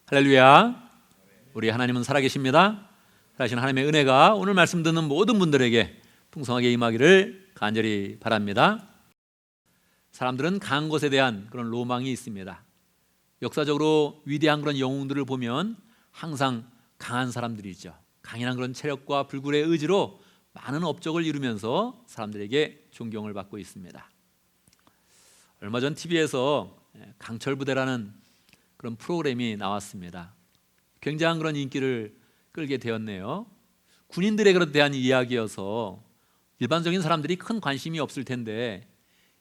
할렐루야. 우리 하나님은 살아계십니다. 살아계신 하나님의 은혜가 오늘 말씀 듣는 모든 분들에게 풍성하게 임하기를 간절히 바랍니다. 사람들은 강한 것에 대한 그런 로망이 있습니다. 역사적으로 위대한 그런 영웅들을 보면 항상 강한 사람들이죠. 강인한 그런 체력과 불굴의 의지로 많은 업적을 이루면서 사람들에게 존경을 받고 있습니다. 얼마 전 TV에서 강철부대라는 그런 프로그램이 나왔습니다. 굉장한 그런 인기를 끌게 되었네요. 군인들에 대한 이야기여서 일반적인 사람들이 큰 관심이 없을 텐데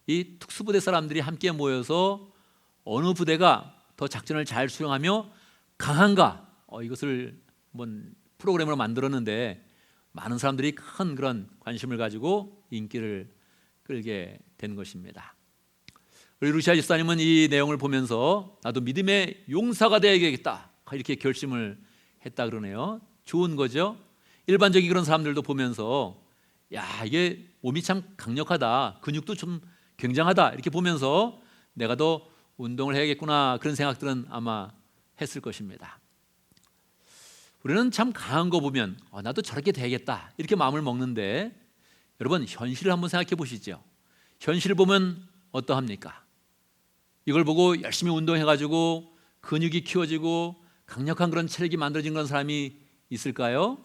이 특수부대 사람들이 함께 모여서 어느 부대가 더 작전을 잘 수행하며 강한가, 이것을 한번 프로그램으로 만들었는데 많은 사람들이 큰 그런 관심을 가지고 인기를 끌게 된 것입니다. 우리 루시아 집사님은 이 내용을 보면서 나도 믿음의 용사가 되어야겠다 이렇게 결심을 했다 그러네요. 좋은 거죠. 일반적인 그런 사람들도 보면서 야, 이게 몸이 참 강력하다, 근육도 좀 굉장하다 이렇게 보면서 내가 더 운동을 해야겠구나 그런 생각들은 아마 했을 것입니다. 우리는 참 강한 거 보면 나도 저렇게 돼야겠다 이렇게 마음을 먹는데 여러분 현실을 한번 생각해 보시죠. 현실을 보면 어떠합니까? 이걸 보고 열심히 운동해가지고 근육이 키워지고 강력한 그런 체력이 만들어진 그런 사람이 있을까요?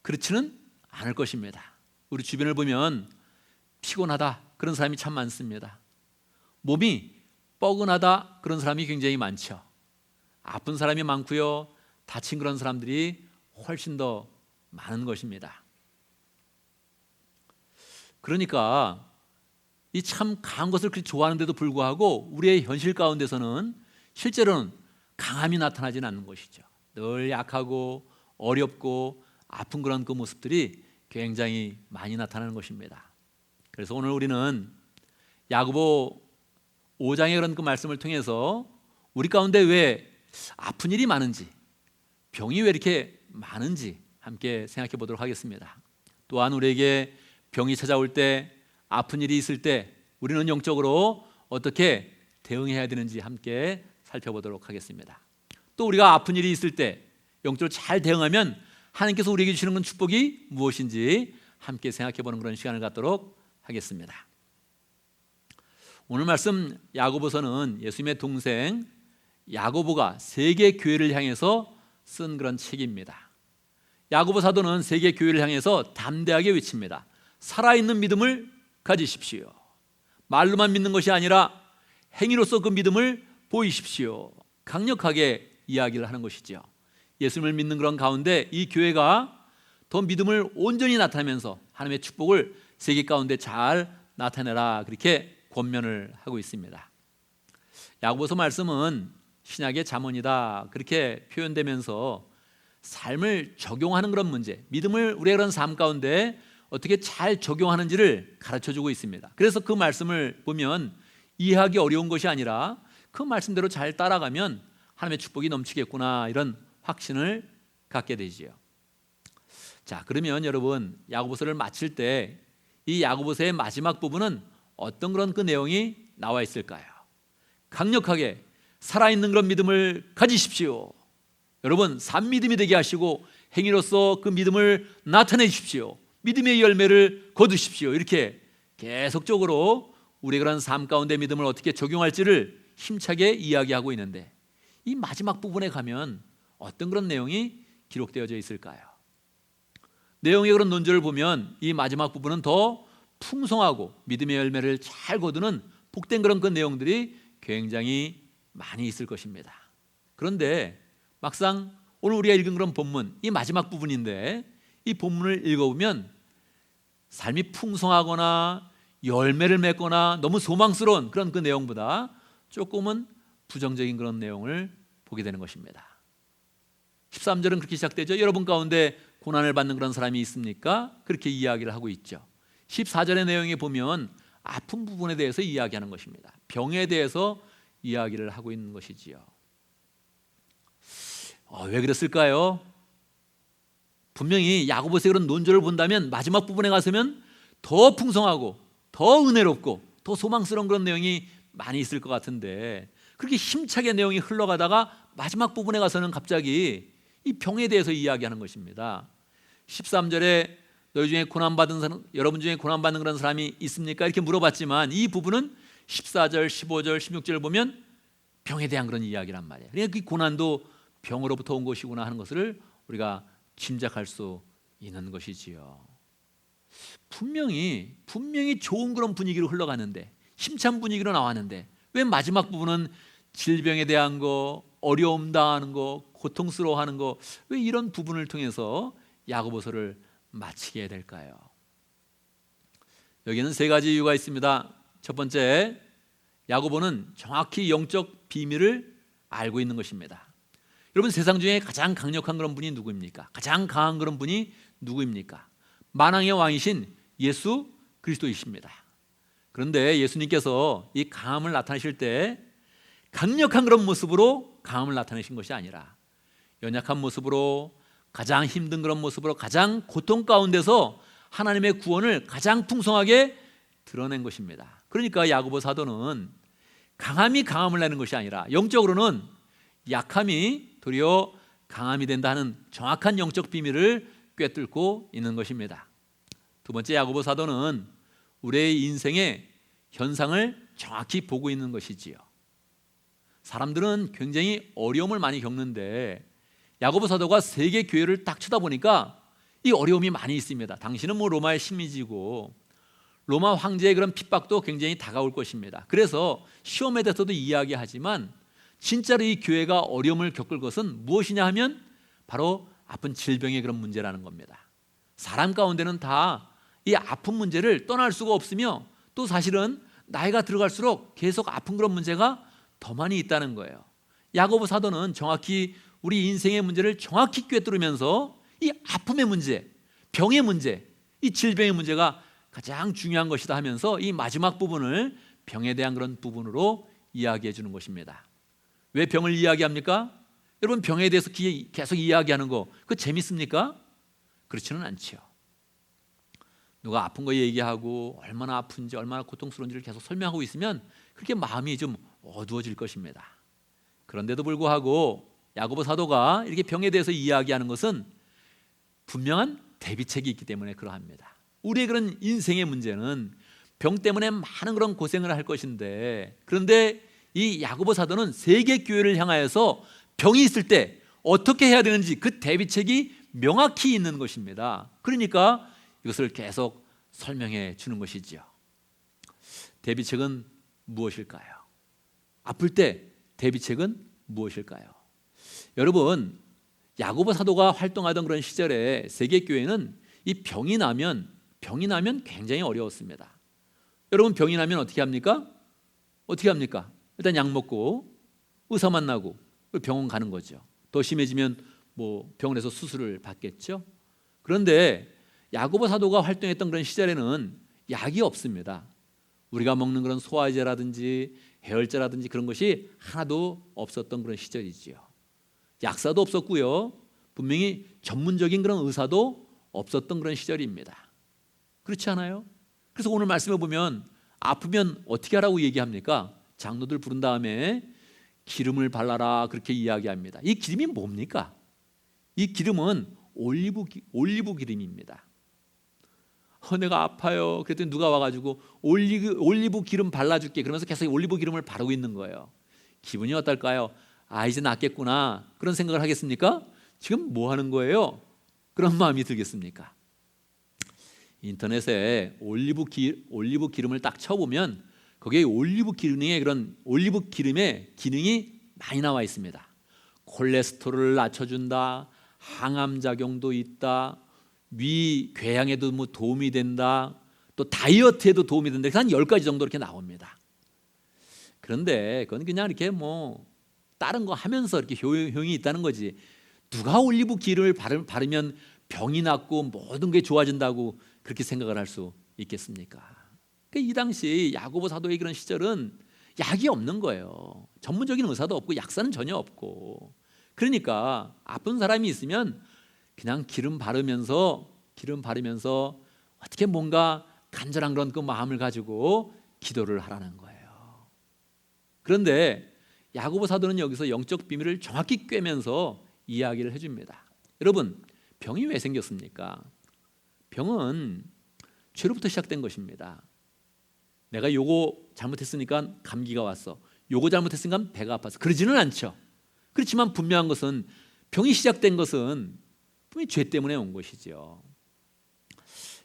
그렇지는 않을 것입니다. 우리 주변을 보면 피곤하다 그런 사람이 참 많습니다. 몸이 뻐근하다 그런 사람이 굉장히 많죠. 아픈 사람이 많고요, 다친 그런 사람들이 훨씬 더 많은 것입니다. 그러니까 이 참 강한 것을 그렇게 좋아하는데도 불구하고 우리의 현실 가운데서는 실제로는 강함이 나타나지는 않는 것이죠. 늘 약하고 어렵고 아픈 그런 그 모습들이 굉장히 많이 나타나는 것입니다. 그래서 오늘 우리는 야고보 5장의 그런 그 말씀을 통해서 우리 가운데 왜 아픈 일이 많은지, 병이 왜 이렇게 많은지 함께 생각해 보도록 하겠습니다. 또한 우리에게 병이 찾아올 때, 아픈 일이 있을 때 우리는 영적으로 어떻게 대응해야 되는지 함께 살펴보도록 하겠습니다. 또 우리가 아픈 일이 있을 때 영적으로 잘 대응하면 하나님께서 우리에게 주시는 건 축복이 무엇인지 함께 생각해 보는 그런 시간을 갖도록 하겠습니다. 오늘 말씀 야고보서는 예수님의 동생 야고보가 세계 교회를 향해서 쓴 그런 책입니다. 야고보 사도는 세계 교회를 향해서 담대하게 외칩니다. 살아있는 믿음을 가지십시오. 말로만 믿는 것이 아니라 행위로서 그 믿음을 보이십시오. 강력하게 이야기를 하는 것이죠. 예수님을 믿는 그런 가운데 이 교회가 더 믿음을 온전히 나타내면서 하나님의 축복을 세계 가운데 잘 나타내라 그렇게 권면을 하고 있습니다. 야고보서 말씀은 신약의 잠언이다 그렇게 표현되면서 삶을 적용하는 그런 문제, 믿음을 우리의 그런 삶 가운데 어떻게 잘 적용하는지를 가르쳐주고 있습니다. 그래서 그 말씀을 보면 이해하기 어려운 것이 아니라 그 말씀대로 잘 따라가면 하나님의 축복이 넘치겠구나 이런 확신을 갖게 되지요. 자, 그러면 여러분 야고보서를 마칠 때 이 야고보서의 마지막 부분은 어떤 그런 그 내용이 나와 있을까요? 강력하게 살아있는 그런 믿음을 가지십시오. 여러분 산믿음이 되게 하시고 행위로서 그 믿음을 나타내 주십시오. 믿음의 열매를 거두십시오. 이렇게 계속적으로 우리가 그런 삶 가운데 믿음을 어떻게 적용할지를 힘차게 이야기하고 있는데 이 마지막 부분에 가면 어떤 그런 내용이 기록되어져 있을까요? 내용의 그런 논조를 보면 이 마지막 부분은 더 풍성하고 믿음의 열매를 잘 거두는 복된 그런 그 내용들이 굉장히 많이 있을 것입니다. 그런데 막상 오늘 우리가 읽은 그런 본문, 이 마지막 부분인데 이 본문을 읽어보면 삶이 풍성하거나 열매를 맺거나 너무 소망스러운 그런 그 내용보다 조금은 부정적인 그런 내용을 보게 되는 것입니다. 13절은 그렇게 시작되죠. 여러분 가운데 고난을 받는 그런 사람이 있습니까? 그렇게 이야기를 하고 있죠. 14절의 내용에 보면 아픈 부분에 대해서 이야기하는 것입니다. 병에 대해서 이야기를 하고 있는 것이지요. 왜 그랬을까요? 분명히 야고보서의 그런 논조를 본다면 마지막 부분에 가서면 더 풍성하고 더 은혜롭고 더 소망스러운 그런 내용이 많이 있을 것 같은데 그렇게 힘차게 내용이 흘러가다가 마지막 부분에 가서는 갑자기 이 병에 대해서 이야기하는 것입니다. 13절에 너희 중에 고난받은 사람, 여러분 중에 고난받는 그런 사람이 있습니까? 이렇게 물어봤지만 이 부분은 14절, 15절, 16절을 보면 병에 대한 그런 이야기란 말이에요. 그러니까 그 고난도 병으로부터 온 것이구나 하는 것을 우리가 짐작할 수 있는 것이지요. 분명히 좋은 그런 분위기로 흘러가는데, 힘찬 분위기로 나왔는데 왜 마지막 부분은 질병에 대한 거, 어려움 당하는 거, 고통스러워하는 거, 왜 이런 부분을 통해서 야고보서를 마치게 될까요? 여기는 세 가지 이유가 있습니다. 첫 번째, 야고보는 정확히 영적 비밀을 알고 있는 것입니다. 여러분, 세상 중에 가장 강력한 그런 분이 누구입니까? 가장 강한 그런 분이 누구입니까? 만왕의 왕이신 예수 그리스도이십니다. 그런데 예수님께서 이 강함을 나타내실 때 강력한 그런 모습으로 강함을 나타내신 것이 아니라 연약한 모습으로, 가장 힘든 그런 모습으로, 가장 고통 가운데서 하나님의 구원을 가장 풍성하게 드러낸 것입니다. 그러니까 야고보 사도는 강함이 강함을 내는 것이 아니라 영적으로는 약함이 도리어 강함이 된다는 정확한 영적 비밀을 꿰뚫고 있는 것입니다. 두 번째, 야고보 사도는 우리의 인생의 현상을 정확히 보고 있는 것이지요. 사람들은 굉장히 어려움을 많이 겪는데 야고보 사도가 세계 교회를 딱 쳐다보니까 이 어려움이 많이 있습니다. 당신은 로마의 식민지고 로마 황제의 그런 핍박도 굉장히 다가올 것입니다. 그래서 시험에 대해서도 이야기하지만 진짜로 이 교회가 어려움을 겪을 것은 무엇이냐 하면 바로 아픈 질병의 그런 문제라는 겁니다. 사람 가운데는 다 이 아픈 문제를 떠날 수가 없으며 또 사실은 나이가 들어갈수록 계속 아픈 그런 문제가 더 많이 있다는 거예요. 야고보 사도는 정확히 우리 인생의 문제를 정확히 꿰뚫으면서 이 아픔의 문제, 병의 문제, 이 질병의 문제가 가장 중요한 것이다 하면서 이 마지막 부분을 병에 대한 그런 부분으로 이야기해 주는 것입니다. 왜 병을 이야기합니까? 여러분, 병에 대해서 계속 이야기하는 거 그거 재밌습니까? 그렇지는 않죠. 누가 아픈 거 얘기하고 얼마나 아픈지 얼마나 고통스러운지를 계속 설명하고 있으면 그렇게 마음이 좀 어두워질 것입니다. 그런데도 불구하고 야고보 사도가 이렇게 병에 대해서 이야기하는 것은 분명한 대비책이 있기 때문에 그러합니다. 우리의 그런 인생의 문제는 병 때문에 많은 그런 고생을 할 것인데, 그런데 이 야고보 사도는 세계 교회를 향하여서 병이 있을 때 어떻게 해야 되는지 그 대비책이 명확히 있는 것입니다. 그러니까 이것을 계속 설명해 주는 것이지요. 대비책은 무엇일까요? 아플 때 대비책은 무엇일까요? 여러분, 야고보 사도가 활동하던 그런 시절에 세계 교회는 이 병이 나면 굉장히 어려웠습니다. 여러분, 병이 나면 어떻게 합니까? 일단 약 먹고 의사 만나고 병원 가는 거죠. 더 심해지면 병원에서 수술을 받겠죠. 그런데 야고보 사도가 활동했던 그런 시절에는 약이 없습니다. 우리가 먹는 그런 소화제라든지 해열제라든지 그런 것이 하나도 없었던 그런 시절이지요. 약사도 없었고요, 분명히 전문적인 그런 의사도 없었던 그런 시절입니다. 그렇지 않아요? 그래서 오늘 말씀을 보면 아프면 어떻게 하라고 얘기합니까? 장로들 부른 다음에 기름을 발라라 그렇게 이야기합니다. 이 기름이 뭡니까? 이 기름은 올리브 기름입니다. 내가 아파요. 그랬더니 누가 와가지고 올리브 기름 발라줄게 그러면서 계속 올리브 기름을 바르고 있는 거예요. 기분이 어떨까요? 이제 낫겠구나 그런 생각을 하겠습니까? 지금 뭐 하는 거예요? 그런 마음이 들겠습니까? 인터넷에 올리브 기름을 딱 쳐보면 거기에 올리브 기름의 기능이 많이 나와 있습니다. 콜레스테롤을 낮춰준다, 항암 작용도 있다, 위 궤양에도 도움이 된다, 또 다이어트에도 도움이 된다. 한 10가지 정도 이렇게 나옵니다. 그런데 그건 그냥 이렇게 다른 거 하면서 이렇게 효용이 있다는 거지, 누가 올리브 기름을 바르면 병이 낫고 모든 게 좋아진다고 그렇게 생각을 할 수 있겠습니까? 이 당시 야고보 사도의 그런 시절은 약이 없는 거예요. 전문적인 의사도 없고 약사는 전혀 없고, 그러니까 아픈 사람이 있으면 그냥 기름 바르면서 어떻게 뭔가 간절한 그런 그 마음을 가지고 기도를 하라는 거예요. 그런데 야고보 사도는 여기서 영적 비밀을 정확히 꿰면서 이야기를 해줍니다. 여러분, 병이 왜 생겼습니까? 병은 죄로부터 시작된 것입니다. 내가 요거 잘못했으니까 감기가 왔어, 요거 잘못했으니까 배가 아파서, 그러지는 않죠. 그렇지만 분명한 것은 병이 시작된 것은 분명히 죄 때문에 온 것이죠.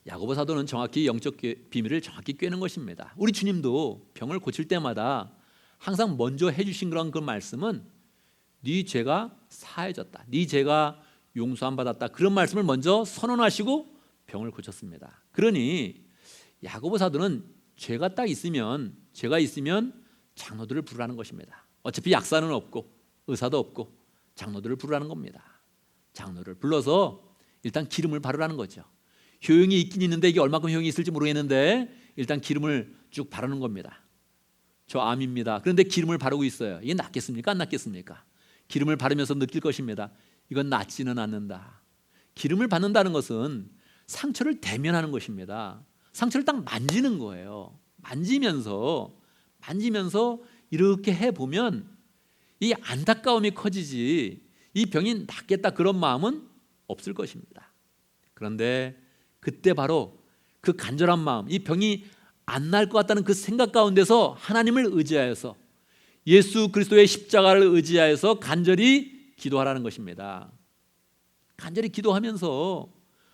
야고보 사도는 정확히 영적 비밀을 정확히 꿰는 것입니다. 우리 주님도 병을 고칠 때마다 항상 먼저 해주신 그런 그 말씀은 네 죄가 사해졌다, 네 죄가 용서함 받았다, 그런 말씀을 먼저 선언하시고 병을 고쳤습니다. 그러니 야고보 사도는 죄가 있으면 장로들을 부르라는 것입니다. 어차피 약사는 없고 의사도 없고 장로들을 부르라는 겁니다. 장로를 불러서 일단 기름을 바르라는 거죠. 효용이 있긴 있는데 이게 얼마큼 효용이 있을지 모르겠는데 일단 기름을 쭉 바르는 겁니다. 저 암입니다. 그런데 기름을 바르고 있어요. 이게 낫겠습니까? 안 낫겠습니까? 기름을 바르면서 느낄 것입니다. 이건 낫지는 않는다. 기름을 받는다는 것은 상처를 대면하는 것입니다. 상처를 딱 만지는 거예요. 만지면서 이렇게 해보면 이 안타까움이 커지지 이 병이 낫겠다 그런 마음은 없을 것입니다. 그런데 그때 바로 그 간절한 마음, 이 병이 안 날 것 같다는 그 생각 가운데서 하나님을 의지하여서 예수 그리스도의 십자가를 의지하여서 간절히 기도하라는 것입니다. 간절히 기도하면서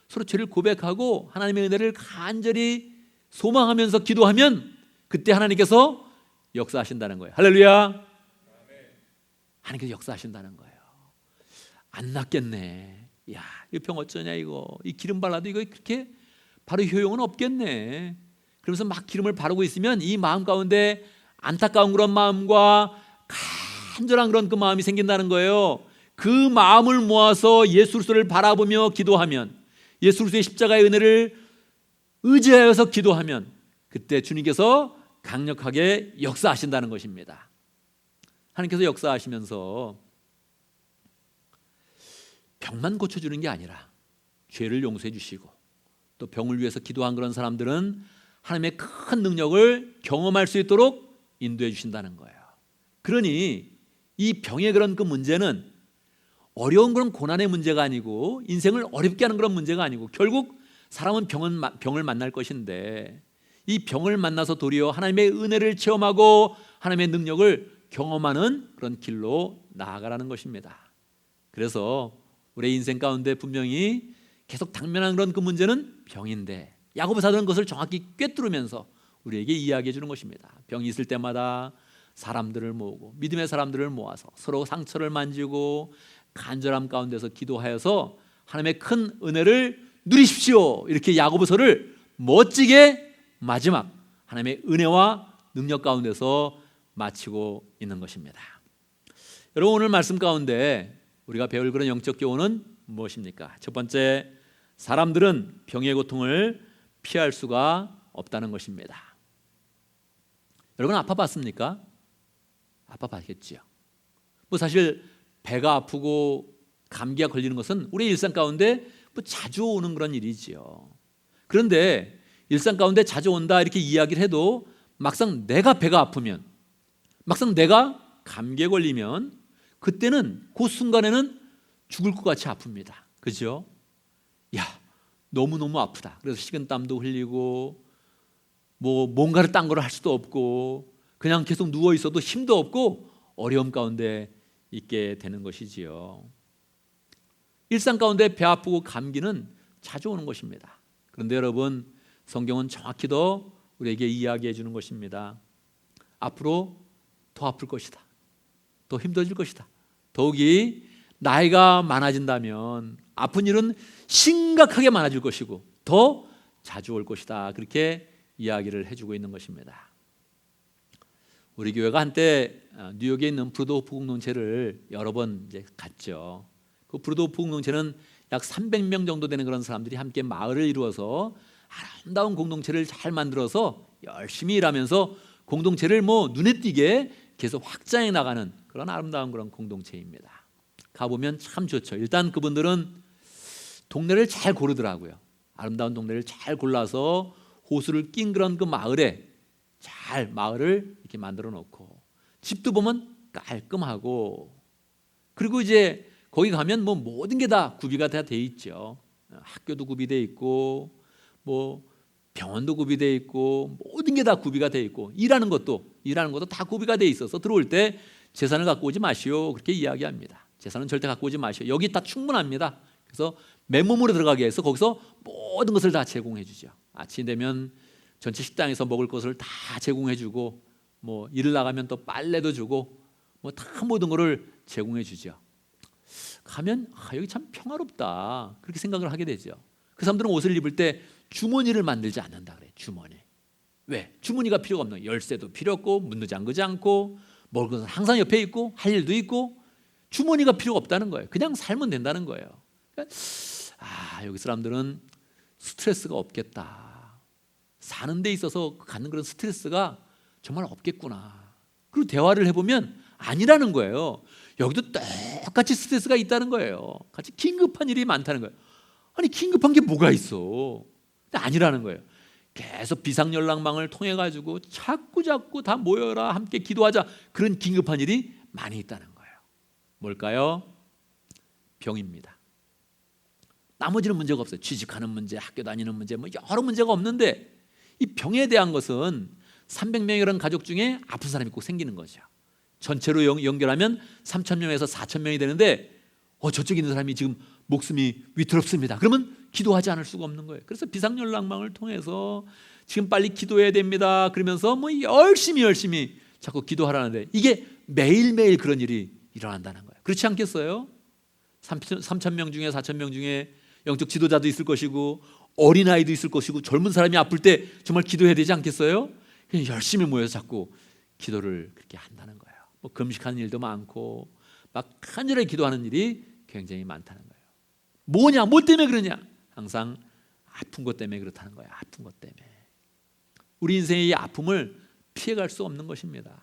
서로 죄를 고백하고 하나님의 은혜를 간절히 소망하면서 기도하면 그때 하나님께서 역사하신다는 거예요. 할렐루야. 하나님께서 역사하신다는 거예요. 안 낫겠네. 야, 이 병 어쩌냐 이거. 이 기름 발라도 이거 그렇게 바로 효용은 없겠네. 그러면서 막 기름을 바르고 있으면 이 마음 가운데 안타까운 그런 마음과 간절한 그런 그 마음이 생긴다는 거예요. 그 마음을 모아서 예수 그리스도를 바라보며 기도하면, 예수 그리스도의 십자가의 은혜를 의지하여서 기도하면 그때 주님께서 강력하게 역사하신다는 것입니다. 하나님께서 역사하시면서 병만 고쳐주는 게 아니라 죄를 용서해 주시고 또 병을 위해서 기도한 그런 사람들은 하나님의 큰 능력을 경험할 수 있도록 인도해 주신다는 거예요. 그러니 이 병의 그런 그 문제는 어려운 그런 고난의 문제가 아니고 인생을 어렵게 하는 그런 문제가 아니고 결국 사람은 병을 만날 것인데 이 병을 만나서 도리어 하나님의 은혜를 체험하고 하나님의 능력을 경험하는 그런 길로 나아가라는 것입니다. 그래서 우리의 인생 가운데 분명히 계속 당면한 그런 그 문제는 병인데 야고보 사도는 그것을 정확히 꿰뚫으면서 우리에게 이야기해 주는 것입니다. 병이 있을 때마다 사람들을 모으고 믿음의 사람들을 모아서 서로 상처를 만지고 간절함 가운데서 기도하여서 하나님의 큰 은혜를 누리십시오. 이렇게 야고보서를 멋지게 마지막 하나님의 은혜와 능력 가운데서 마치고 있는 것입니다. 여러분, 오늘 말씀 가운데 우리가 배울 그런 영적 교훈은 무엇입니까? 첫 번째, 사람들은 병의 고통을 피할 수가 없다는 것입니다. 여러분, 아파봤습니까? 아파봤겠지요. 사실 배가 아프고 감기가 걸리는 것은 우리 일상 가운데 자주 오는 그런 일이지요. 그런데 일상 가운데 자주 온다 이렇게 이야기를 해도 막상 내가 배가 아프면, 막상 내가 감기에 걸리면 그때는 그 순간에는 죽을 것 같이 아픕니다. 그죠? 야, 너무너무 아프다. 그래서 식은땀도 흘리고 뭔가를 딴 거를 할 수도 없고 그냥 계속 누워 있어도 힘도 없고 어려움 가운데 있게 되는 것이지요. 일상 가운데 배 아프고 감기는 자주 오는 것입니다. 그런데 여러분, 성경은 정확히도 우리에게 이야기해 주는 것입니다. 앞으로 더 아플 것이다. 더 힘들어질 것이다. 더욱이 나이가 많아진다면 아픈 일은 심각하게 많아질 것이고 더 자주 올 것이다. 그렇게 이야기를 해주고 있는 것입니다. 우리 교회가 한때 뉴욕에 있는 브루드호프 공동체를 여러 번 이제 갔죠. 그 브루드호프 공동체는 약 300명 정도 되는 그런 사람들이 함께 마을을 이루어서 아름다운 공동체를 잘 만들어서 열심히 일하면서 공동체를 눈에 띄게 계속 확장해 나가는 그런 아름다운 그런 공동체입니다. 가보면 참 좋죠. 일단 그분들은 동네를 잘 고르더라고요. 아름다운 동네를 잘 골라서 호수를 낀 그런 그 마을에 잘 마을을 이렇게 만들어 놓고 집도 보면 깔끔하고, 그리고 이제 거기 가면 뭐 모든 게 다 구비가 다 돼 있죠. 학교도 구비돼 있고, 뭐 병원도 구비돼 있고, 모든 게 다 구비가 돼 있고, 일하는 것도 다 구비가 돼 있어서 들어올 때 재산을 갖고 오지 마시오, 그렇게 이야기합니다. 재산은 절대 갖고 오지 마시오. 여기 다 충분합니다. 그래서 맨몸으로 들어가게 해서 거기서 모든 것을 다 제공해 주죠. 아침 되면 전체 식당에서 먹을 것을 다 제공해 주고, 뭐 일을 나가면 또 빨래도 주고, 뭐 다 모든 것을 제공해 주죠. 가면 여기 참 평화롭다, 그렇게 생각을 하게 되죠. 그 사람들은 옷을 입을 때 주머니를 만들지 않는다 그래요. 주머니. 왜? 주머니가 필요가 없는 거예요. 열쇠도 필요 없고, 문도 잠그지 않고, 먹을 것은 항상 옆에 있고, 할 일도 있고, 주머니가 필요가 없다는 거예요. 그냥 살면 된다는 거예요. 그러니까 여기 사람들은 스트레스가 없겠다, 사는 데 있어서 갖는 그런 스트레스가 정말 없겠구나. 그리고 대화를 해보면 아니라는 거예요. 여기도 똑같이 스트레스가 있다는 거예요. 같이 긴급한 일이 많다는 거예요. 아니, 긴급한 게 뭐가 있어? 아니라는 거예요. 계속 비상연락망을 통해 가지고 자꾸 다 모여라, 함께 기도하자, 그런 긴급한 일이 많이 있다는 거예요. 뭘까요? 병입니다. 나머지는 문제가 없어요. 취직하는 문제, 학교 다니는 문제, 뭐 여러 문제가 없는데, 이 병에 대한 것은 300명이라는 가족 중에 아픈 사람이 꼭 생기는 거죠. 전체로 연결하면 3,000명에서 4,000명이 되는데, 저쪽에 있는 사람이 지금 목숨이 위태롭습니다. 그러면 기도하지 않을 수가 없는 거예요. 그래서 비상연락망을 통해서 지금 빨리 기도해야 됩니다, 그러면서 뭐 열심히 자꾸 기도하라는데, 이게 매일매일 그런 일이 일어난다는 거예요. 그렇지 않겠어요? 3,000명 중에 4,000명 중에 영적 지도자도 있을 것이고, 어린아이도 있을 것이고, 젊은 사람이 아플 때 정말 기도해야 되지 않겠어요? 그냥 열심히 모여서 자꾸 기도를 그렇게 한다는 거예요. 뭐 금식하는 일도 많고, 막 간절하게 기도하는 일이 굉장히 많다는 거예요. 뭐냐? 뭐 때문에 그러냐? 항상 아픈 것 때문에 그렇다는 거예요. 아픈 것 때문에. 우리 인생의 이 아픔을 피해갈 수 없는 것입니다.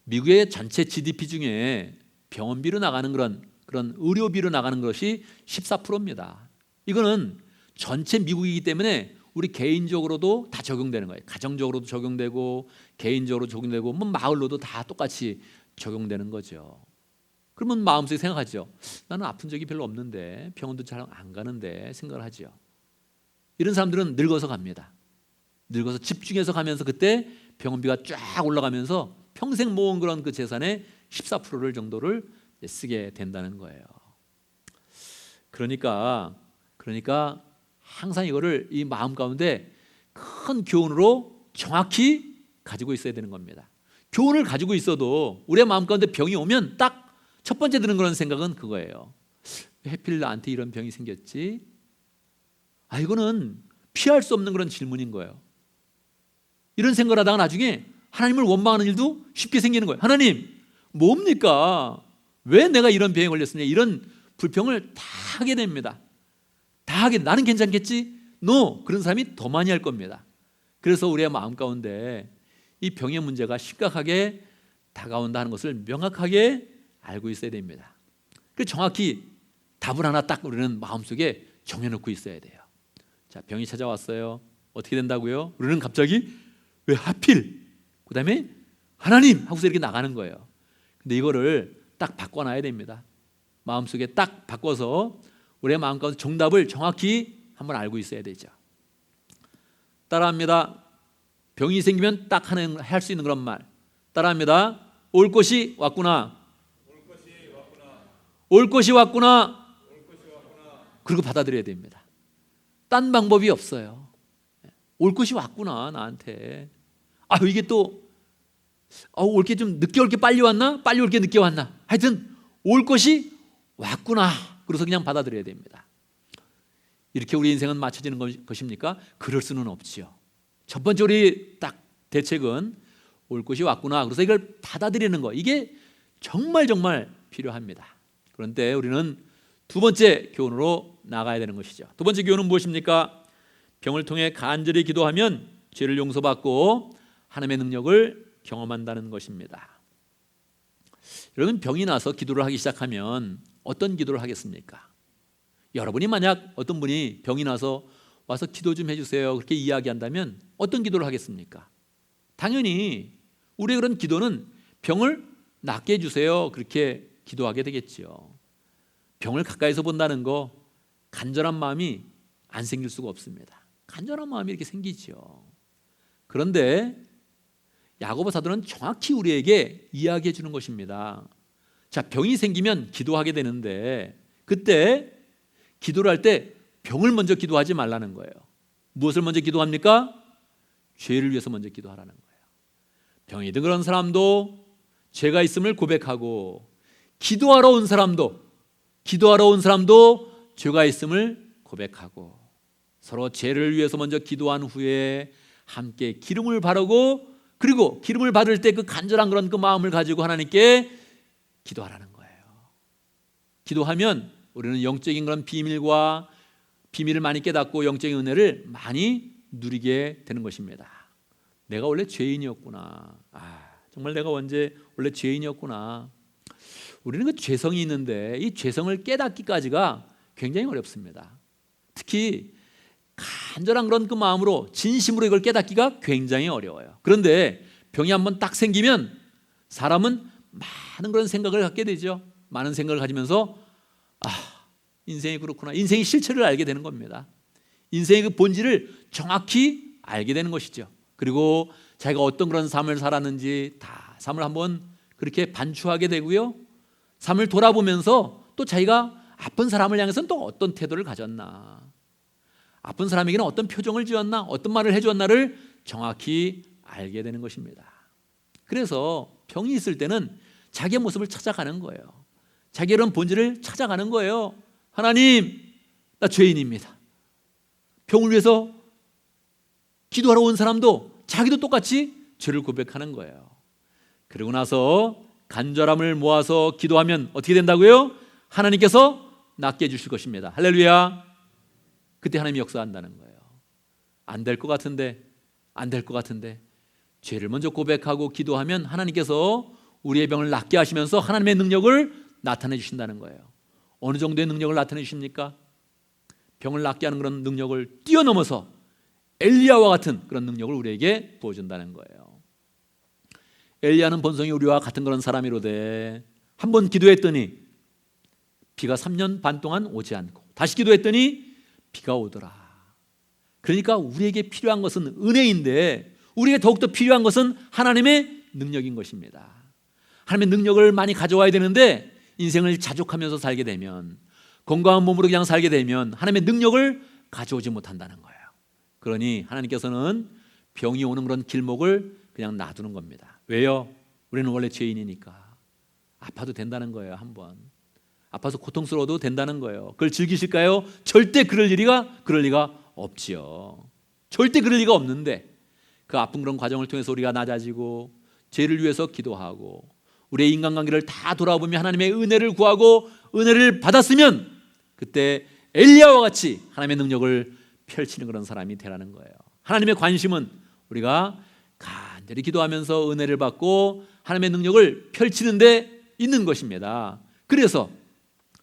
미국의 전체 GDP 중에 병원비로 나가는 그런 의료비로 나가는 것이 14%입니다. 이거는 전체 미국이기 때문에 우리 개인적으로도 다 적용되는 거예요. 가정적으로도 적용되고, 개인적으로 적용되고, 뭐 마을로도 다 똑같이 적용되는 거죠. 그러면 마음속에 생각하죠. 나는 아픈 적이 별로 없는데, 병원도 잘 안 가는데 생각을 하죠. 이런 사람들은 늙어서 갑니다. 늙어서 집중해서 가면서 그때 병원비가 쫙 올라가면서 평생 모은 그런 그 재산의 14%를 정도를 쓰게 된다는 거예요. 그러니까 항상 이거를 이 마음 가운데 큰 교훈으로 정확히 가지고 있어야 되는 겁니다. 교훈을 가지고 있어도 우리의 마음 가운데 병이 오면 딱 첫 번째 드는 그런 생각은 그거예요. 왜 하필 나한테 이런 병이 생겼지? 이거는 피할 수 없는 그런 질문인 거예요. 이런 생각을 하다가 나중에 하나님을 원망하는 일도 쉽게 생기는 거예요. 하나님, 뭡니까? 왜 내가 이런 병에 걸렸느냐? 이런 불평을 다 하게 됩니다. 다 하게. 나는 괜찮겠지? No, 그런 사람이 더 많이 할 겁니다. 그래서 우리의 마음 가운데 이 병의 문제가 심각하게 다가온다 하는 것을 명확하게 알고 있어야 됩니다. 그 정확히 답을 하나 딱 우리는 마음속에 정해놓고 있어야 돼요. 자, 병이 찾아왔어요. 어떻게 된다고요? 우리는 갑자기 왜 하필? 그 다음에 하나님 하고서 이렇게 나가는 거예요. 근데 이거를 딱 바꿔놔야 됩니다. 마음속에 딱 바꿔서 우리의 마음 가운데 정답을 정확히 한번 알고 있어야 되죠. 따라합니다. 병이 생기면 딱 할 수 있는 그런 말. 따라합니다. 올 것이 왔구나. 올 것이 왔구나. 그리고 받아들여야 됩니다. 딴 방법이 없어요. 올 것이 왔구나, 나한테. 이게 또 올 게 좀 늦게 올 게 빨리 왔나? 빨리 올 게 늦게 왔나? 하여튼 올 것이 왔구나. 그래서 그냥 받아들여야 됩니다. 이렇게 우리 인생은 맞춰지는 것입니까? 그럴 수는 없지요. 첫 번째 우리 딱 대책은 올 것이 왔구나. 그래서 이걸 받아들이는 거, 이게 정말 필요합니다. 그런데 우리는 두 번째 교훈으로 나가야 되는 것이죠. 두 번째 교훈은 무엇입니까? 병을 통해 간절히 기도하면 죄를 용서받고 하나님의 능력을 경험한다는 것입니다. 여러분, 병이 나서 기도를 하기 시작하면 어떤 기도를 하겠습니까? 여러분이 만약 어떤 분이 병이 나서 와서 기도 좀 해주세요, 그렇게 이야기한다면 어떤 기도를 하겠습니까? 당연히 우리의 그런 기도는 병을 낫게 해주세요. 그렇게 기도하게 되겠죠. 병을 가까이서 본다는 거 간절한 마음이 안 생길 수가 없습니다. 간절한 마음이 이렇게 생기죠. 그런데 야고보 사도는 정확히 우리에게 이야기해 주는 것입니다. 자, 병이 생기면 기도하게 되는데 그때 기도를 할 때 병을 먼저 기도하지 말라는 거예요. 무엇을 먼저 기도합니까? 죄를 위해서 먼저 기도하라는 거예요. 병이 든 그런 사람도 죄가 있음을 고백하고 기도하러 온 사람도 죄가 있음을 고백하고 서로 죄를 위해서 먼저 기도한 후에 함께 기름을 바르고 그리고 기름을 받을 때 그 간절한 그런 그 마음을 가지고 하나님께 기도하라는 거예요. 기도하면 우리는 영적인 그런 비밀을 많이 깨닫고 영적인 은혜를 많이 누리게 되는 것입니다. 내가 원래 죄인이었구나. 정말 내가 원래 죄인이었구나. 우리는 그 죄성이 있는데 이 죄성을 깨닫기까지가 굉장히 어렵습니다. 특히 간절한 그런 그 마음으로 진심으로 이걸 깨닫기가 굉장히 어려워요. 그런데 병이 한번 딱 생기면 사람은 많은 그런 생각을 갖게 되죠. 많은 생각을 가지면서 인생이 그렇구나. 인생의 실체를 알게 되는 겁니다. 인생의 그 본질을 정확히 알게 되는 것이죠. 그리고 자기가 어떤 그런 삶을 살았는지 다 삶을 한번 그렇게 반추하게 되고요. 삶을 돌아보면서 또 자기가 아픈 사람을 향해서는 또 어떤 태도를 가졌나, 아픈 사람에게는 어떤 표정을 지었나, 어떤 말을 해주었나를 정확히 알게 되는 것입니다. 그래서 병이 있을 때는 자기의 모습을 찾아가는 거예요. 자기의 이런 본질을 찾아가는 거예요. 하나님, 나 죄인입니다. 병을 위해서 기도하러 온 사람도 자기도 똑같이 죄를 고백하는 거예요. 그리고 나서 간절함을 모아서 기도하면 어떻게 된다고요? 하나님께서 낫게 해주실 것입니다. 할렐루야. 그때 하나님이 역사한다는 거예요. 안 될 것 같은데 죄를 먼저 고백하고 기도하면 하나님께서 우리의 병을 낫게 하시면서 하나님의 능력을 나타내 주신다는 거예요. 어느 정도의 능력을 나타내 주십니까? 병을 낫게 하는 그런 능력을 뛰어넘어서 엘리야와 같은 그런 능력을 우리에게 보여준다는 거예요. 엘리야는 본성이 우리와 같은 그런 사람이로되 한 번 기도했더니 비가 3년 반 동안 오지 않고 다시 기도했더니 비가 오더라. 그러니까 우리에게 필요한 것은 은혜인데 우리에게 더욱더 필요한 것은 하나님의 능력인 것입니다. 하나님의 능력을 많이 가져와야 되는데 인생을 자족하면서 살게 되면, 건강한 몸으로 그냥 살게 되면 하나님의 능력을 가져오지 못한다는 거예요. 그러니 하나님께서는 병이 오는 그런 길목을 그냥 놔두는 겁니다. 왜요? 우리는 원래 죄인이니까. 아파도 된다는 거예요. 한번 아파서 고통스러워도 된다는 거예요. 그걸 즐기실까요? 절대 그럴 리가 없지요. 절대 그럴 리가 없는데 그 아픈 그런 과정을 통해서 우리가 낮아지고 죄를 위해서 기도하고 우리의 인간관계를 다 돌아보며 하나님의 은혜를 구하고 은혜를 받았으면 그때 엘리야와 같이 하나님의 능력을 펼치는 그런 사람이 되라는 거예요. 하나님의 관심은 우리가 간절히 기도하면서 은혜를 받고 하나님의 능력을 펼치는 데 있는 것입니다. 그래서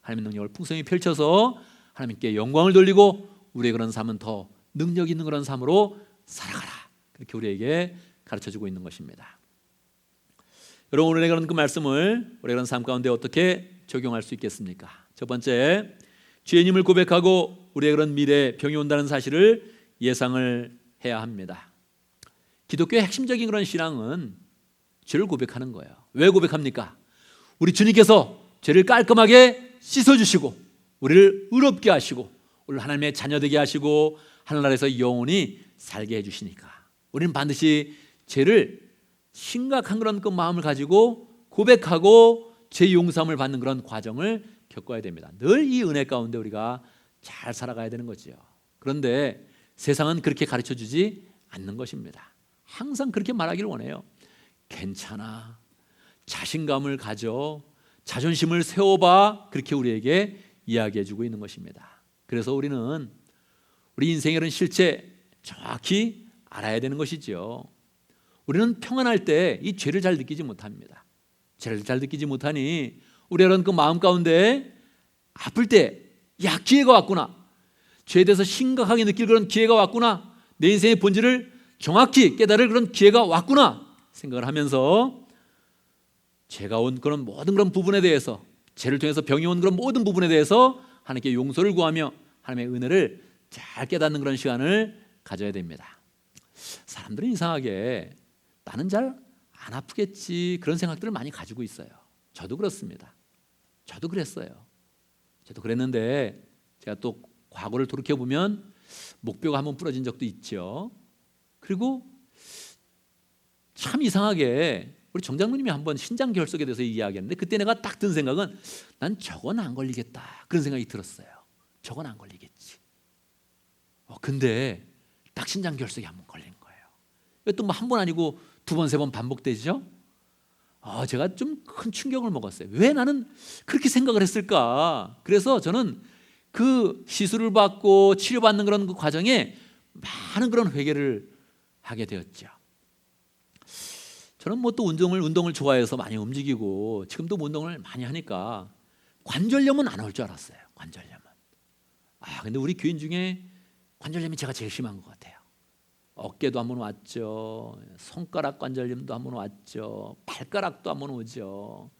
하나님의 능력을 풍성히 펼쳐서 하나님께 영광을 돌리고 우리의 그런 삶은 더 능력 있는 그런 삶으로 살아가라. 그렇게 우리에게 가르쳐주고 있는 것입니다. 여러분, 오늘의 그런 그 말씀을 우리의 그런 삶 가운데 어떻게 적용할 수 있겠습니까? 첫 번째, 죄인임을 고백하고 우리의 그런 미래에 병이 온다는 사실을 예상을 해야 합니다. 기독교의 핵심적인 그런 신앙은 죄를 고백하는 거예요. 왜 고백합니까? 우리 주님께서 죄를 깔끔하게 씻어주시고 우리를 의롭게 하시고 우리를 하나님의 자녀 되게 하시고 하늘나라에서 영원히 살게 해주시니까 우리는 반드시 죄를 심각한 그런 그 마음을 가지고 고백하고 죄 용서함을 받는 그런 과정을 겪어야 됩니다. 늘 이 은혜 가운데 우리가 잘 살아가야 되는 거죠. 그런데 세상은 그렇게 가르쳐주지 않는 것입니다. 항상 그렇게 말하기를 원해요. 괜찮아, 자신감을 가져, 자존심을 세워봐, 그렇게 우리에게 이야기해주고 있는 것입니다. 그래서 우리는 우리 인생의 이런 실체 정확히 알아야 되는 것이죠. 우리는 평안할 때 이 죄를 잘 느끼지 못합니다. 죄를 잘 느끼지 못하니 우리의 그런 그 마음 가운데 아플 때, 야, 기회가 왔구나, 죄에 대해서 심각하게 느낄 그런 기회가 왔구나, 내 인생의 본질을 정확히 깨달을 그런 기회가 왔구나 생각을 하면서 죄가 온 그런 모든 그런 부분에 대해서, 죄를 통해서 병이 온 그런 모든 부분에 대해서 하나님께 용서를 구하며 하나님의 은혜를 잘 깨닫는 그런 시간을 가져야 됩니다. 사람들은 이상하게 나는 잘 안 아프겠지 그런 생각들을 많이 가지고 있어요. 저도 그렇습니다. 저도 그랬어요. 저도 그랬는데 제가 또 과거를 돌이켜보면 목뼈가 한번 부러진 적도 있죠. 그리고 참 이상하게 우리 정장로님이 한번 신장결석에 대해서 이야기했는데 그때 내가 딱 든 생각은 난 저건 안 걸리겠다 그런 생각이 들었어요. 저건 안 걸리겠지. 근데 딱 신장결석이 한번 걸린 거예요. 또 뭐 한 번 아니고 두 번, 세 번 반복되죠. 제가 좀 큰 충격을 먹었어요. 왜 나는 그렇게 생각을 했을까? 그래서 저는 그 시술을 받고 치료받는 그런 그 과정에 많은 그런 회개를 하게 되었죠. 저는 뭐 또 운동을 좋아해서 많이 움직이고 지금도 운동을 많이 하니까 관절염은 안 올 줄 알았어요. 관절염은. 근데 우리 교인 중에 관절염이 제가 제일 심한 것 같아요. 어깨도 한번 왔죠. 손가락 관절염도 한번 왔죠. 발가락도 한번 오죠.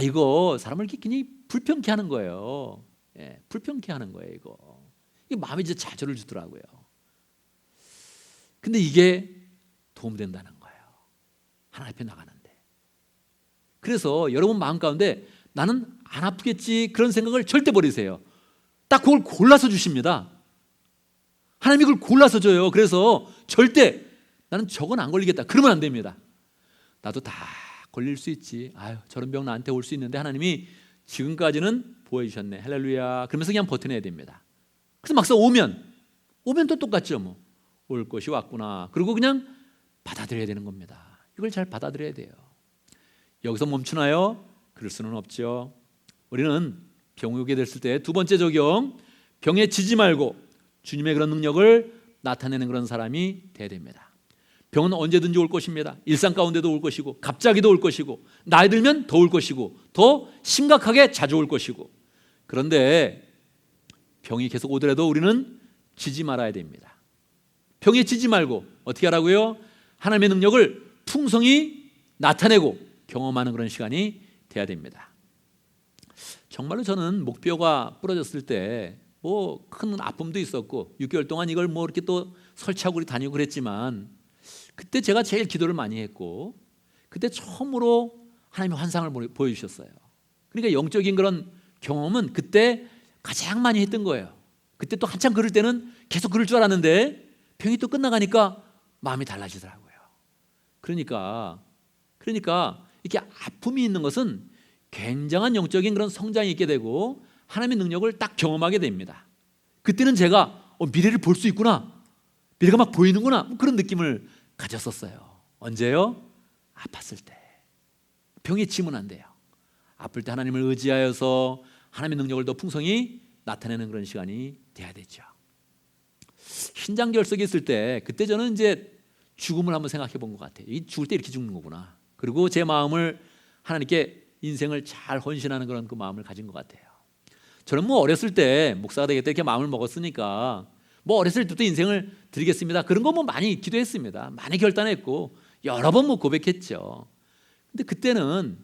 이거 사람을 이렇게 굉장히 불편케 하는 거예요. 불편케 하는 거예요. 이게 마음에 이제 좌절을 주더라고요. 근데 이게 도움된다는 거예요. 하나님 앞에 나가는데. 그래서 여러분 마음 가운데 나는 안 아프겠지 그런 생각을 절대 버리세요. 딱 그걸 골라서 주십니다. 하나님이 그걸 골라서 줘요. 그래서 절대 나는 저건 안 걸리겠다 그러면 안 됩니다. 나도 다 걸릴 수 있지. 저런 병 나한테 올 수 있는데 하나님이 지금까지는 보여주셨네. 할렐루야. 그러면서 그냥 버텨내야 됩니다. 그래서 막상 오면 또 똑같죠. 뭐 올 것이 왔구나. 그리고 그냥 받아들여야 되는 겁니다. 이걸 잘 받아들여야 돼요. 여기서 멈추나요? 그럴 수는 없죠. 우리는 병이 오게 됐을 때 두 번째 적용, 병에 지지 말고 주님의 그런 능력을 나타내는 그런 사람이 돼야 됩니다. 병은 언제든지 올 것입니다. 일상 가운데도 올 것이고 갑자기도 올 것이고 나이 들면 더 올 것이고 더 심각하게 자주 올 것이고, 그런데 병이 계속 오더라도 우리는 지지 말아야 됩니다. 병에 지지 말고 어떻게 하라고요? 하나님의 능력을 풍성히 나타내고 경험하는 그런 시간이 돼야 됩니다. 정말로 저는 목뼈가 부러졌을 때 뭐 큰 아픔도 있었고 6개월 동안 이걸 뭐 이렇게 또 설치하고 다니고 그랬지만 그때 제가 제일 기도를 많이 했고 그때 처음으로 하나님의 환상을 보여주셨어요. 그러니까 영적인 그런 경험은 그때 가장 많이 했던 거예요. 그때 또 한참 그럴 때는 계속 그럴 줄 알았는데 병이 또 끝나가니까 마음이 달라지더라고요. 그러니까 이렇게 아픔이 있는 것은 굉장한 영적인 그런 성장이 있게 되고 하나님의 능력을 딱 경험하게 됩니다. 그때는 제가 미래를 볼 수 있구나, 미래가 막 보이는구나 그런 느낌을 가졌었어요. 언제요? 아팠을 때. 병에 지면 안 돼요. 아플 때 하나님을 의지하여서 하나님의 능력을 더 풍성히 나타내는 그런 시간이 돼야 되죠. 신장결석이 있을 때 그때 저는 이제 죽음을 한번 생각해 본 것 같아요. 죽을 때 이렇게 죽는 거구나. 그리고 제 마음을 하나님께 인생을 잘 헌신하는 그런 그 마음을 가진 것 같아요. 저는 뭐 어렸을 때 목사가 되겠다 이렇게 마음을 먹었으니까 뭐 어렸을 때부터 인생을 드리겠습니다 그런 거 뭐 많이 기도했습니다. 많이 결단했고 여러 번 뭐 고백했죠. 근데 그때는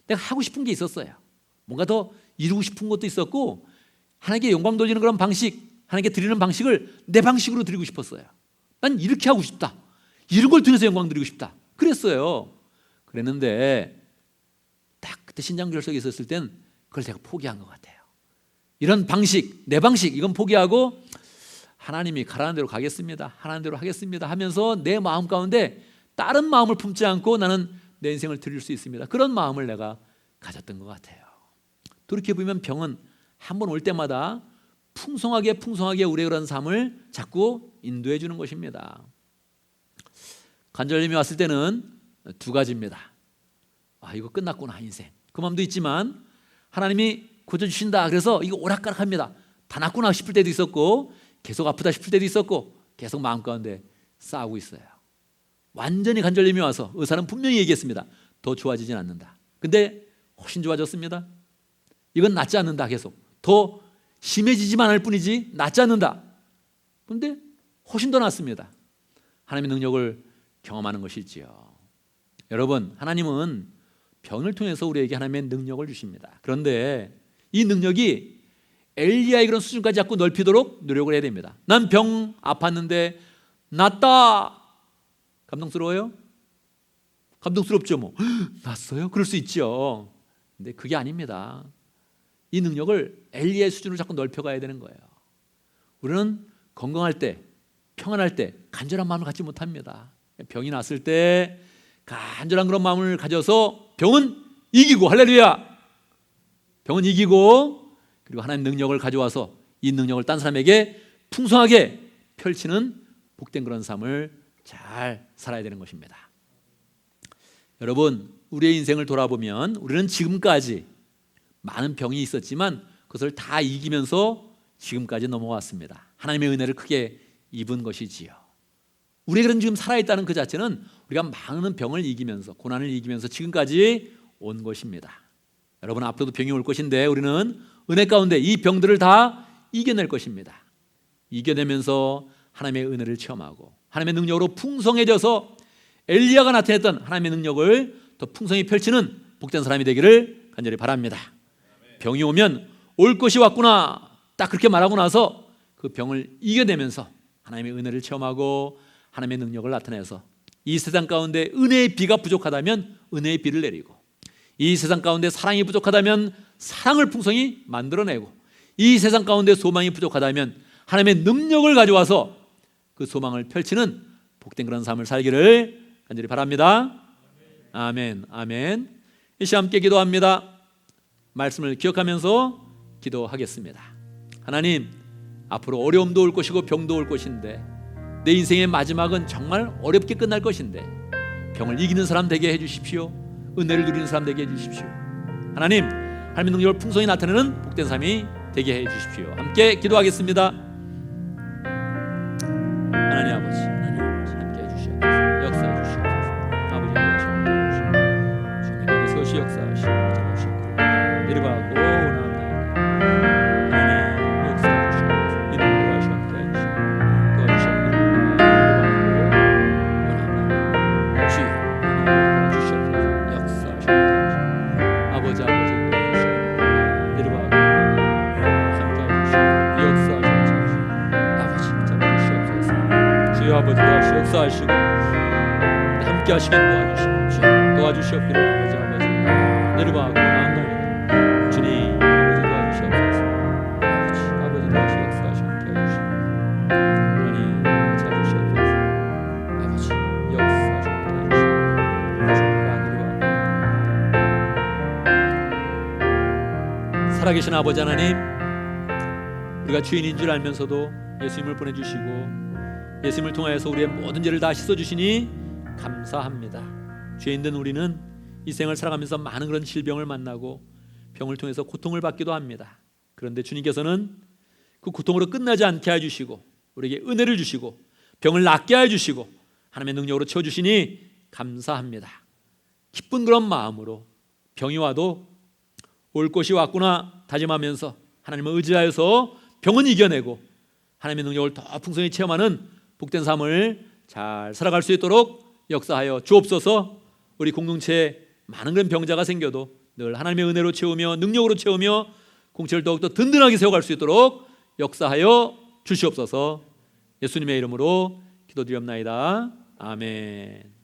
내가 하고 싶은 게 있었어요. 뭔가 더 이루고 싶은 것도 있었고 하나님께 영광 돌리는 그런 방식, 하나님께 드리는 방식을 내 방식으로 드리고 싶었어요. 난 이렇게 하고 싶다, 이런 걸 통해서 영광 드리고 싶다 그랬어요. 그랬는데 딱 그때 신장결석이 있었을 땐 그걸 제가 포기한 것 같아요. 이런 방식, 내 방식 이건 포기하고 하나님이 가라는 대로 가겠습니다, 하라는 대로 하겠습니다 하면서 내 마음 가운데 다른 마음을 품지 않고 나는 내 인생을 드릴 수 있습니다. 그런 마음을 내가 가졌던 것 같아요. 돌이켜보면 병은 한 번 올 때마다 풍성하게 우리의 그런 삶을 자꾸 인도해 주는 것입니다. 관절염이 왔을 때는 두 가지입니다. 이거 끝났구나 인생, 그 마음도 있지만 하나님이 고쳐주신다 그래서 이거 오락가락합니다. 다 낫구나 싶을 때도 있었고 계속 아프다 싶을 때도 있었고 계속 마음 가운데 싸우고 있어요. 완전히 관절염이 와서 의사는 분명히 얘기했습니다. 더 좋아지진 않는다. 근데 훨씬 좋아졌습니다. 이건 낫지 않는다. 계속 더 심해지지만 않을 뿐이지 낫지 않는다. 그런데 훨씬 더 낫습니다. 하나님의 능력을 경험하는 것이지요. 여러분, 하나님은 병을 통해서 우리에게 하나님의 능력을 주십니다. 그런데 이 능력이 엘리야의 그런 수준까지 자꾸 넓히도록 노력을 해야 됩니다. 난 병 아팠는데 낫다. 감동스러워요? 감동스럽죠 뭐. 낫어요? 그럴 수 있죠. 근데 그게 아닙니다. 이 능력을 엘리야의 수준으로 자꾸 넓혀가야 되는 거예요. 우리는 건강할 때, 평안할 때 간절한 마음을 갖지 못합니다. 병이 났을 때 간절한 그런 마음을 가져서 병은 이기고, 할렐루야, 병은 이기고, 그리고 하나님 능력을 가져와서 이 능력을 딴 사람에게 풍성하게 펼치는 복된 그런 삶을 잘 살아야 되는 것입니다. 여러분, 우리의 인생을 돌아보면 우리는 지금까지 많은 병이 있었지만 그것을 다 이기면서 지금까지 넘어왔습니다. 하나님의 은혜를 크게 입은 것이지요. 우리가 지금 살아있다는 그 자체는 우리가 많은 병을 이기면서, 고난을 이기면서 지금까지 온 것입니다. 여러분, 앞으로도 병이 올 것인데 우리는 은혜 가운데 이 병들을 다 이겨낼 것입니다. 이겨내면서 하나님의 은혜를 체험하고 하나님의 능력으로 풍성해져서 엘리야가 나타냈던 하나님의 능력을 더 풍성히 펼치는 복된 사람이 되기를 간절히 바랍니다. 병이 오면 올 것이 왔구나, 딱 그렇게 말하고 나서 그 병을 이겨내면서 하나님의 은혜를 체험하고 하나님의 능력을 나타내서 이 세상 가운데 은혜의 비가 부족하다면 은혜의 비를 내리고, 이 세상 가운데 사랑이 부족하다면 사랑을 풍성히 만들어내고, 이 세상 가운데 소망이 부족하다면 하나님의 능력을 가져와서 그 소망을 펼치는 복된 그런 삶을 살기를 간절히 바랍니다. 아멘, 아멘. 이 시간 함께 기도합니다. 말씀을 기억하면서 기도하겠습니다. 하나님, 앞으로 어려움도 올 것이고 병도 올 것인데 내 인생의 마지막은 정말 어렵게 끝날 것인데 병을 이기는 사람 되게 해주십시오. 은혜를 누리는 사람 되게 해주십시오. 하나님, 하나님의 능력을 풍성히 나타내는 복된 삶이 되게 해주십시오. 함께 기도하겠습니다. 하나님 아버지, 함께 해주시옵소서. 역사해 주시옵소서. 아버지 역사하시옵소서. 주님 여기서 오시 역사하시옵소서. 내려가고 원합니다. 하나님 역사해 주시옵소서. 이름으로 하시옵게 해주시옵소서. 도와주시옵소서. 내려가고 원합니다. 주여 도와주시옵소서. 역사하시옵소서. 아버지 내려가고 함께 해주시옵소서. 역사하시옵소서. 아버지 잡아주시옵소서. 주여 아버지 역사하시고 함께 하시길 도와주시옵소서. 도와주시옵기를 아버지 내려가고 나옵니다. 주님 아버지 도와주시옵소서. 아버지 도와주시 역사하시옵게 해주시옵소서. 하나님 찾으시옵소서. 아버지 역사하시옵게 해주시옵소서. 살아계신 아버지 하나님, 우리가 죄인인 줄 알면서도 예수님을 보내주시고 예수님을 통하여서 우리의 모든 죄를 다 씻어주시니 감사합니다. 죄인된 우리는 이 생을 살아가면서 많은 그런 질병을 만나고 병을 통해서 고통을 받기도 합니다. 그런데 주님께서는 그 고통으로 끝나지 않게 해주시고 우리에게 은혜를 주시고 병을 낫게 해주시고 하나님의 능력으로 채워주시니 감사합니다. 기쁜 그런 마음으로 병이 와도 올 것이 왔구나 다짐하면서 하나님을 의지하여서 병은 이겨내고 하나님의 능력을 더 풍성히 체험하는 복된 삶을 잘 살아갈 수 있도록 역사하여 주옵소서. 우리 공동체에 많은 그런 병자가 생겨도 늘 하나님의 은혜로 채우며 능력으로 채우며 공체를 더욱더 든든하게 세워갈 수 있도록 역사하여 주시옵소서. 예수님의 이름으로 기도드리옵나이다. 아멘.